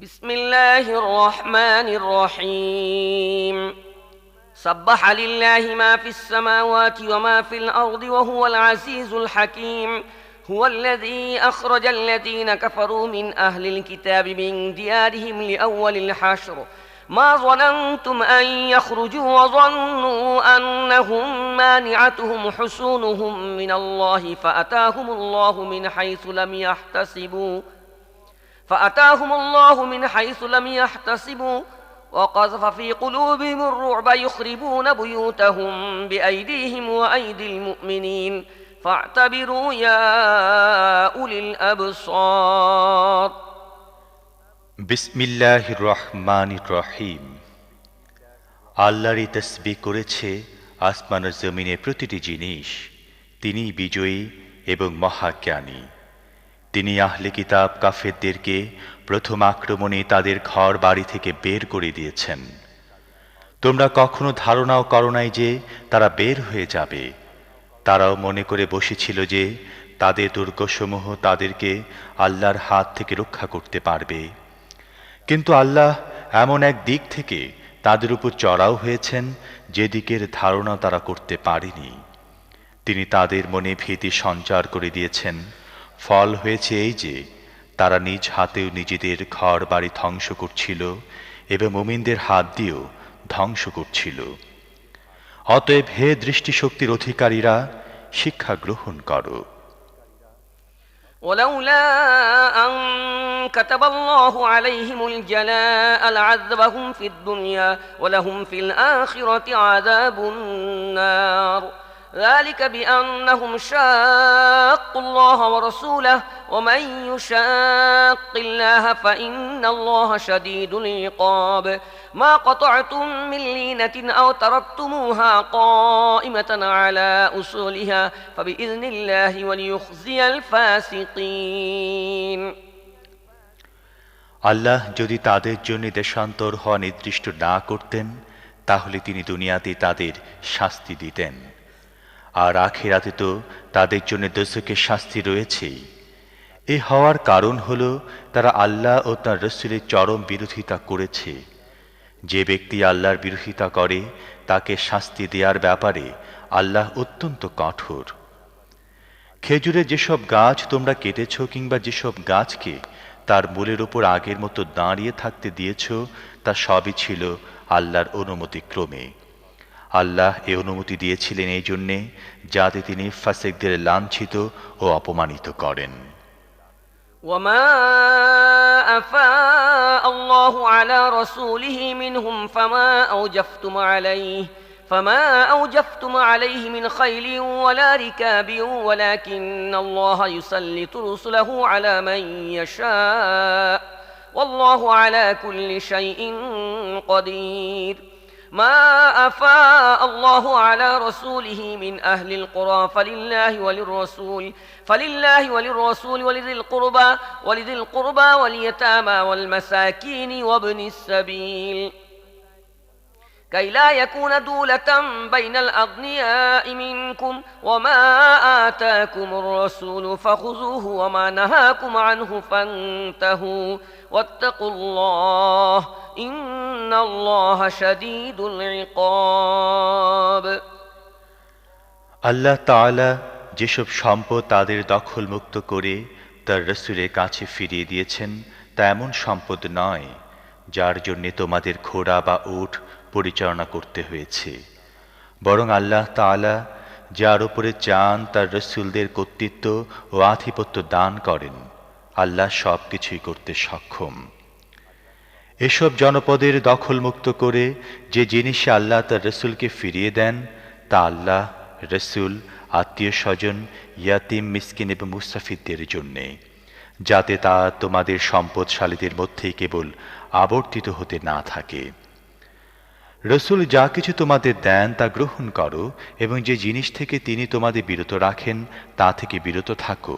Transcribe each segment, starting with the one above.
بسم الله الرحمن الرحيم سبح لله ما في السماوات وما في الأرض وهو العزيز الحكيم هو الذي أخرج الذين كفروا من أهل الكتاب من ديارهم لأول الحشر ما ظننتم أن يخرجوا وظنوا أنهم مانعتهم حصونهم من الله فأتاهم الله من حيث لم يحتسبوا وقذف في قلوبهم الرعب يخربون بيوتهم بأيديهم وأيدي المؤمنين فاعتبروا يا أولي الأبصار বিসমিল্লাহির রহমানির রহিম। আল্লাহরই তাসবিহ করেছে আসমান ও জমিনের প্রতিটি জিনিস। তিনি বিজয়ী এবং মহাজ্ঞানী। তিনি আহলে কিতাব কাফেরদেরকে প্রথম আক্রমণে তাদের ঘর বাড়ি থেকে বের করে দিয়েছেন। তোমরা কখনো ধারণাও করো নাই যে তারা বের হয়ে যাবে। তারাও মনে করে বসেছিল যে তাদের দুর্গসমূহ তাদেরকে আল্লাহর হাত থেকে রক্ষা করতে পারবে। কিন্তু আল্লাহ এমন এক দিক থেকে তাদের উপর চড়াও হয়েছেন যে দিকের ধারণা তারা করতে পারেনি। তিনি তাদের মনে ভীতি সঞ্চার করে দিয়েছেন। ফল হয়েছে এই যে তারা নিজ হাতেও নিজেদের ঘর বাড়ি ধ্বংস করছিল এবং মুমিনদের হাত দিয়েও ধ্বংস করছিল। অতএব হে দৃষ্টিশক্তির অধিকারীরা, শিক্ষা গ্রহণ করো। ولولا أن كتب الله عليهم الجلاء لعذبهم في الدنيا ولهم في الآخرة عذاب النار ذلك بأنهم شاقوا الله ورسوله ومن يشاق الله فإن الله شديد العقاب ما قطعتم من لينة أو تركتموها قائمة على أصولها فبإذن الله وليخزي الفاسقين আল্লাহ যদি তাদের জন্য দেশান্তর হওয়া নির্দিষ্ট না করতেন তাহলে তিনি দুনিয়াতে তাদের শাস্তি দিতেন, আর আখিরাতে তো তাদের জন্য দোজখের শাস্তি রয়েছেই। এ হওয়ার কারণ হলো তারা আল্লাহ ও তাঁর রাসূলের চরম বিরোধিতা করেছে। যে ব্যক্তি আল্লাহর বিরোধিতা করে তাকে শাস্তি দেওয়ার ব্যাপারে আল্লাহ অত্যন্ত কঠোর। খেজুরের যেসব গাছ তোমরা কেটেছ কিংবা যেসব গাছকে তার মূলের উপর আগের মতো দাঁড়িয়ে থাকতে দিয়েছ তা সবই ছিল আল্লাহর অনুমতিক্রমে। আল্লাহ এ অনুমতি দিয়েছিলেন এই জন্যে যাতে তিনি ফাসিকদের লাঞ্ছিত ও অপমানিত করেন। وما أفاء الله على رسوله منهم فما أوجفتم عليه من خيل ولا ركاب ولكن الله يسلط رسله على من يشاء والله على كل شيء قدير ما أفاء الله على رسوله من أهل القرى فلله وللرسول ولذي القربى واليتامى والمساكين وابن السبيل كي لا يكون دولة بين الأغنياء منكم وما آتاكم الرسول فخذوه وما نهاكم عنه فانتهوا واتقوا الله إن الله شديد العقاب আল্লাহ তাআলা যেসব সম্পদ তাদের দখলমুক্ত করে তার রাসূলের কাছে ফিরিয়ে দিয়েছেন তা এমন সম্পদ নয় যার জন্য তোমাদের ঘোড়া বা উট পরিচালনা করতে হয়েছে, বরং আল্লাহ তাআলা যার উপরে চান তার রাসূলদের কর্তৃত্ব ও আধিপত্য দান করেন। আল্লাহ সব কিছুই করতে সক্ষম। এসব জনপদের দখলমুক্ত করে যে জিনিসে আল্লাহ তার রাসূলকে ফিরিয়ে দেন তা আল্লাহ, রাসূল, আত্মীয় স্বজন, ইয়াতিম, মিসকিন এবং মুসাফিরদের জন্যে, যাতে তা তোমাদের সম্পদশালীদের মধ্যেই কেবল আবর্তিত হতে না থাকে। রাসূল যা কিছু তোমাদের দেন তা গ্রহণ করো এবং যে জিনিস থেকে তিনি তোমাদের বিরত রাখেন তা থেকে বিরত থাকো।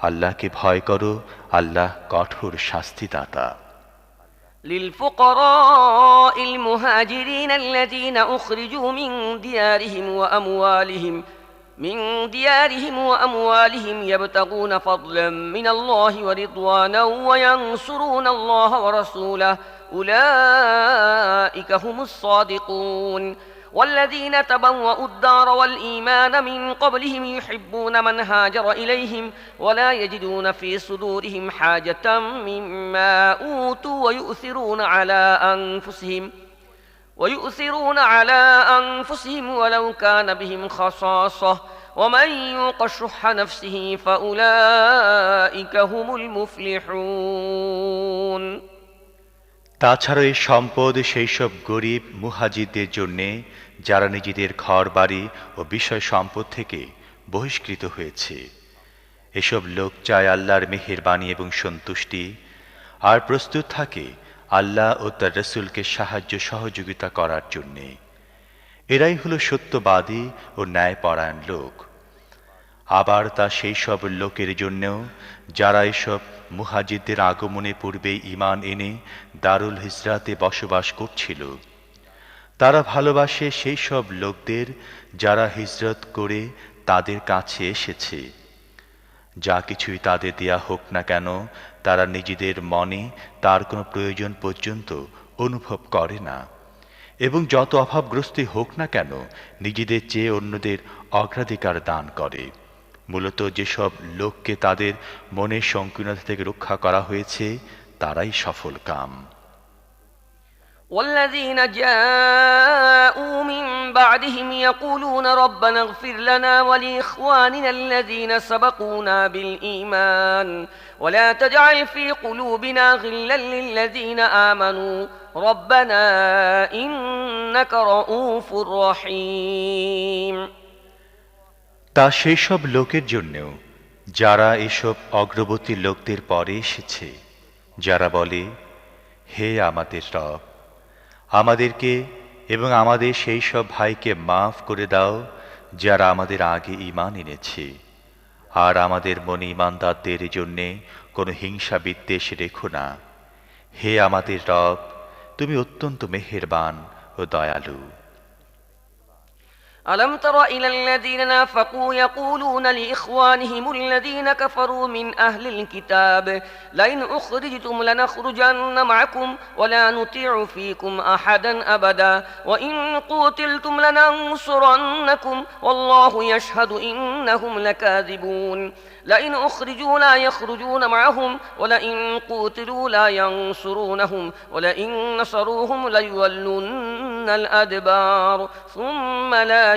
আল্লাহকে ভয় করো, আল্লাহ কঠোর শাস্তিদাতা। للفقراء المهاجرين الذين أخرجوا من ديارهم وأموالهم من ديارهم وأموالهم يبتغون فضلا من الله ورضوانا وينصرون الله ورسوله أولئك هم الصادقون والذين تبوأوا الدار والإيمان من قبلهم يحبون من هاجر إليهم ولا يجدون في صدورهم حاجة مما أوتوا ويؤثرون على أنفسهم ولو كان بهم خصاصة ومن يوق شح نفسه فأولئك هم المفلحون তাছাড়া এই সম্পদ সেই সব গরিব মুহাজিরদের জন্যে যারা নিজেদের ঘর বাড়ি ও বিষয় সম্পদ থেকে বহিষ্কৃত হয়েছে। এসব লোক চায় আল্লাহর মেহেরবানি এবং সন্তুষ্টি, আর প্রস্তুত থাকে আল্লাহ ও তার রসুলকে সাহায্য সহযোগিতা করার জন্যে। এরাই হলো সত্যবাদী ও ন্যায়পরায়ণ লোক। আবার তা সেই সব লোকের জন্যেও যারা এসব মুহাজিরদের আগমনে পূর্বে ঈমান এনে দারুল হিজরাতে বসবাস করছিল। তারা ভালোবাসে সেই সব লোকদের যারা হিজরত করে তাদের কাছে এসেছে। যা কিছুই তাদের দেয়া হোক না কেন, তারা নিজেদের মনে তার কোনো প্রয়োজন পর্যন্ত অনুভব করে না, এবং যত অভাবগ্রস্তই হোক না কেন নিজেদের চেয়ে অন্যদের অগ্রাধিকার দান করে। মূলত যেসব লোককে তাদের মনের সংকীর্ণতা থেকে রক্ষা করা হয়েছে তারাই সফল কাম। والذين جاءوا من بعدهم يقولون ربنا اغفر لنا ولإخواننا الذين سبقونا بالإيمان ولا تجعل في قلوبنا غلا للذين آمنوا ربنا إنك رؤوف رحيم তা সেই সব লোকের জন্যেও যারা এসব অগ্রবর্তী লোকদের পরে এসেছে, যারা বলে, হে আমাদের রব, আমাদেরকে এবং আমাদের সেই সব ভাইকে মাফ করে দাও যারা আমাদের আগে ঈমান এনেছে, আর আমাদের মনে ঈমানদারদের জন্যে কোনো হিংসা বিদ্বেষ রেখো না। হে আমাদের রব, তুমি অত্যন্ত মেহেরবান ও দয়ালু। ألم تر إلى الذين نافقوا يقولون لإخوانهم الذين كفروا من أهل الكتاب لئن أخرجتم لنخرجن معكم ولا نطيع فيكم أحدا أبدا وإن قتلتم لننصرنكم والله يشهد إنهم لكاذبون لئن أخرجوا لا يخرجون معهم ولئن قتلوا لا ينصرونهم ولئن نصروهم ليولن الأدبار ثم لا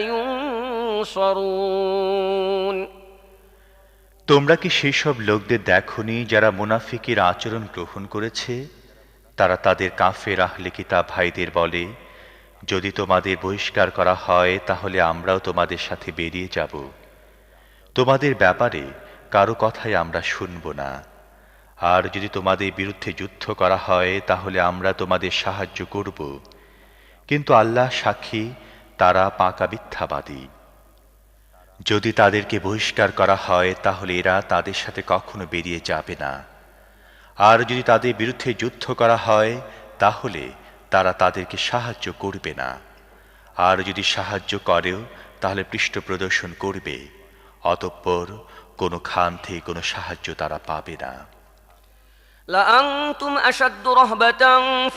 ينصرون তোমরা কি সেই সব লোকদের দেখোনি যারা মুনাফিকের আচরণ গ্রহণ করেছে? তারা তাদের কাফের আহলে কিতাব ভাইদের বলে, যদি তোমাদের বহিষ্কার করা হয় তাহলে আমরাও তোমাদের সাথে বেরিয়ে যাব। তোমাদের ব্যাপারে কারো কথাই আমরা শুনব না। আর যদি তোমাদের বিরুদ্ধে যুদ্ধ করা হয় তাহলে আমরা তোমাদের সাহায্য করব। কিন্তু আল্লাহ সাক্ষী, তারা পাকা মিথ্যাবাদী। যদি তাদেরকে বহিষ্কার করা হয় তাহলে এরা তাদের সাথে কখনো বেরিয়ে যাবে না। আর যদি তাদের বিরুদ্ধে যুদ্ধ করা হয় তাহলে তারা তাদেরকে সাহায্য করবে না। আর যদি সাহায্য করেও তাহলে পৃষ্ঠ প্রদর্শন করবে, অতঃপর কোনো খান থেকে কোনো সাহায্য তারা পাবে না। لأنتم أشد رهبة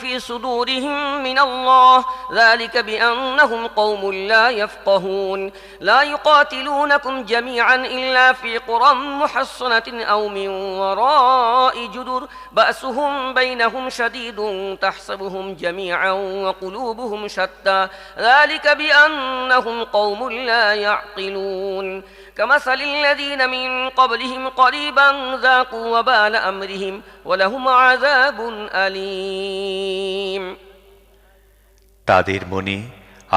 في صدورهم من الله ذلك بأنهم قوم لا يفقهون لا يقاتلونكم جميعا إلا في قرى محصنة أو من وراء جدر بأسهم بينهم شديد تحسبهم جميعا وقلوبهم شتى ذلك بأنهم قوم لا يعقلون كمثل الذين من قبلهم قريبا ذاقوا وبال أمرهم ولهم عذاب أليم তাদের মনে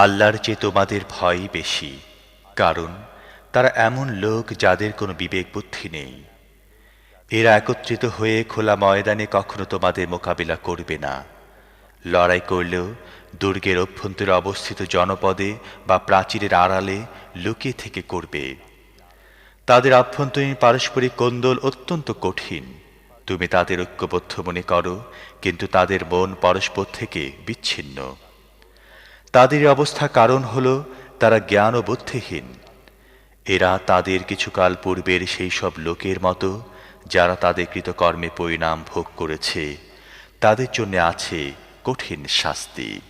আল্লাহর চেয়ে তোমাদের ভয় বেশি, কারণ তারা এমন লোক যাদের কোনো বিবেক বুদ্ধি নেই। এরা একত্রিত হয়ে খোলা ময়দানে কখনো তোমাদের মোকাবিলা করবে না। লড়াই করলেও দুর্গের অভ্যন্তরে অবস্থিত জনপদে বা প্রাচীরের আড়ালে লুকিয়ে থেকে করবে। তাদের আভ্যন্তরীণ পারস্পরিক কোন্দল অত্যন্ত কঠিন। তুমি তাদের ঐক্যবদ্ধ মনে করো, কিন্তু তাদের মন পরস্পর থেকে বিচ্ছিন্ন। তাদের অবস্থা কারণ হলো তারা জ্ঞান ও বুদ্ধিহীন। এরা তাদের কিছুকাল পূর্বের সেই সব লোকের মতো যারা তাদের কৃতকর্মে পরিণাম ভোগ করেছে, তাদের জন্য আছে কঠিন শাস্তি।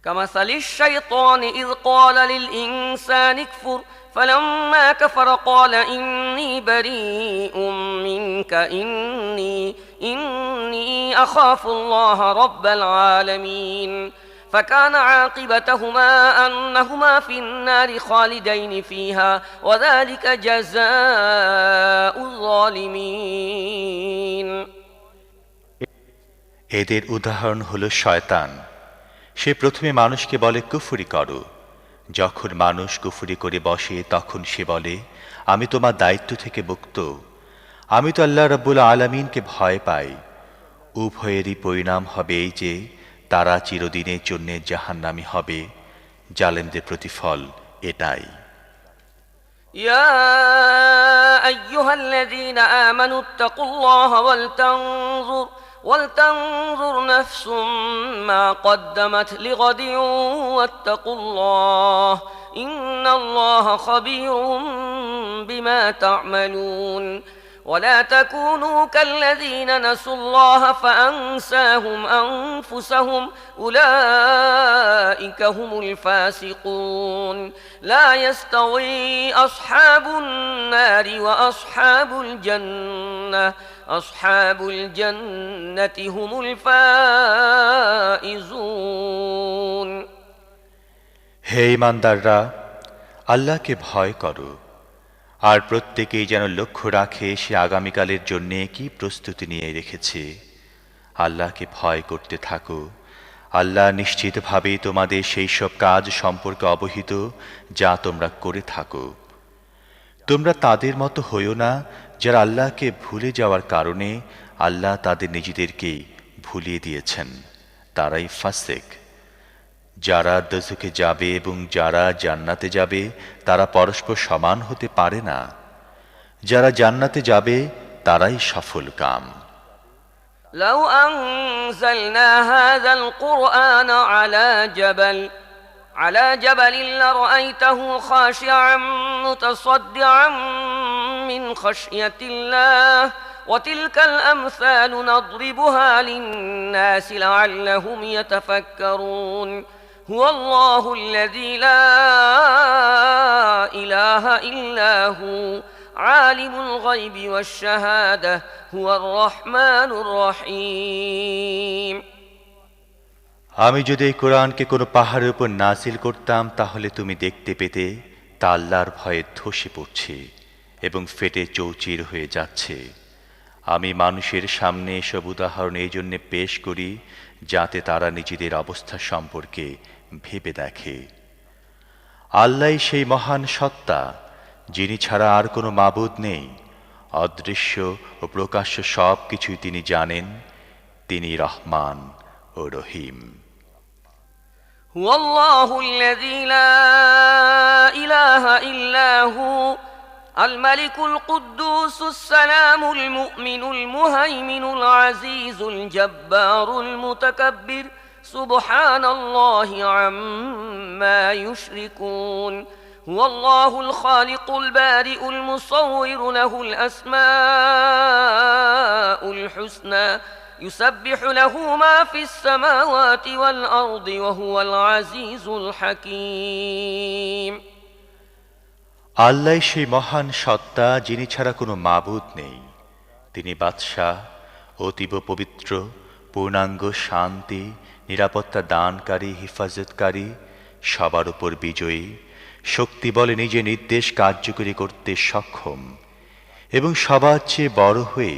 كمثل الشيطان إذ قال للإنسان اكفر فلما كفر قال إني بريء منك إني أخاف الله رب العالمين فكان عاقبتهما أنهما في النار خالدين فيها وذلك جزاء الظالمين। এদের উদাহরণ হলো শয়তান। সে প্রথমে মানুষকে বলে কুফরি করো। যখন মানুষ কুফরি করে বসে তখন সে বলে আমি তোমার দায়িত্ব থেকে মুক্ত, আমি তো আল্লাহ রাব্বুল আলামিনকে ভয় পাই। উভয়েরই পরিণাম হবে এই যে তারা চিরদিনের জন্য জাহান্নামী হবে। জালেমদের প্রতিফল এটাই। يا أيها الذين آمنوا اتقوا الله ولتنظر نفس ما قدمت لغد واتقوا الله إن الله خبير بما تعملون ولا تكونوا كالذين نسوا الله فأنساهم أنفسهم أولئك هم الفاسقون لا يستوي أصحاب النار وأصحاب الجنة أصحاب الجنة هم الفائزون। হে ঈমানদাররা, আল্লাহকে ভয় করো আর প্রত্যেকেই যেন লক্ষ্য রাখে সে আগামীকালের জন্যে কি প্রস্তুতি নিয়ে রেখেছে। আল্লাহকে ভয় করতে থাকো। আল্লাহ নিশ্চিতভাবে তোমাদের সেই সব কাজ সম্পর্কে অবহিত যা তোমরা করে থাকো। তোমরা তাদের মতো হইও না যারা আল্লাহকে ভুলে যাওয়ার কারণে আল্লাহ তাদের নিজেদেরকেই ভুলিয়ে দিয়েছেন। তারাই ফাসিক। যারা দোজখে যাবে এবং যারা জান্নাতে যাবে তারা পরস্পর সমান হতে পারে না। যারা জান্নাতে যাবে তারাই সফল কাম। لو أنزلنا هذا القرآن على جبل لرأيته خاشعا متصدعا من خشية الله وتلك الأمثال نضربها للناس لعلهم يتفكرون هو الله الذي لا إله إلا هو عالم الغيب والشهادة هو الرحمن الرحيم। আমি যদি এই কোরআনকে কোনো পাহাড়ের উপর নাজিল করতাম তাহলে তুমি দেখতে পেতে তা আল্লাহর ভয়ে ধসে পড়ছে এবং ফেটে চৌচির হয়ে যাচ্ছে। আমি মানুষের সামনে এসব উদাহরণ এই জন্যে পেশ করি যাতে তারা নিজেদের অবস্থা সম্পর্কে ভেবে দেখে। আল্লাহই সেই মহান সত্তা যিনি ছাড়া আর কোনো মাবুদ নেই। অদৃশ্য ও প্রকাশ্য সব কিছুই তিনি জানেন। তিনি রহমান ও রহিম। هو الله الذي لا إله إلا هو الملك القدوس السلام المؤمن المهيمن العزيز الجبار المتكبر سبحان الله عما يشركون هو الله الخالق البارئ المصور له الأسماء الحسنى يسبح له ما في السماوات والأرض وهو العزيز الحكيم। আল্লাহ সেই মহান সত্তা যিনি ছাড়া কোনো মাবুদ নেই। তিনি বাদশাহ, অতীব পবিত্র, পূর্ণাঙ্গ শান্তি, নিরাপত্তা দানকারী, হিফাজতকারী, সবার উপর বিজয়ী, শক্তি বলে নিজে নির্দেশ কার্যকরী করতে সক্ষম এবং সবার চেয়ে বড় হয়ে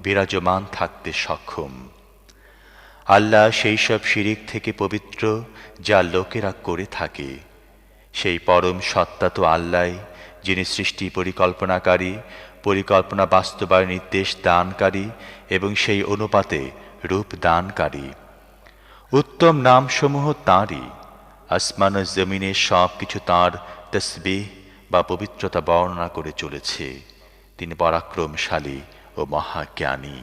বিরাজমান থাকতে সক্ষম। আল্লাহ সেই সব শিরিক থেকে পবিত্র যা লোকেরা করে থাকে। সেই পরম সত্তা তো আল্লাহ যিনি সৃষ্টি পরিকল্পনাকারী, পরিকল্পনা বাস্তবায়ন নির্দেশ দানকারী এবং সেই অনুপাতে রূপ দানকারী। উত্তম নামসমূহ তাঁরই। আসমান ও জমিনে সব কিছু তাঁর তসবিহ বা পবিত্রতা বর্ণনা করে চলেছে। তিনি পরাক্রমশালী ও মহাজ্ঞানী।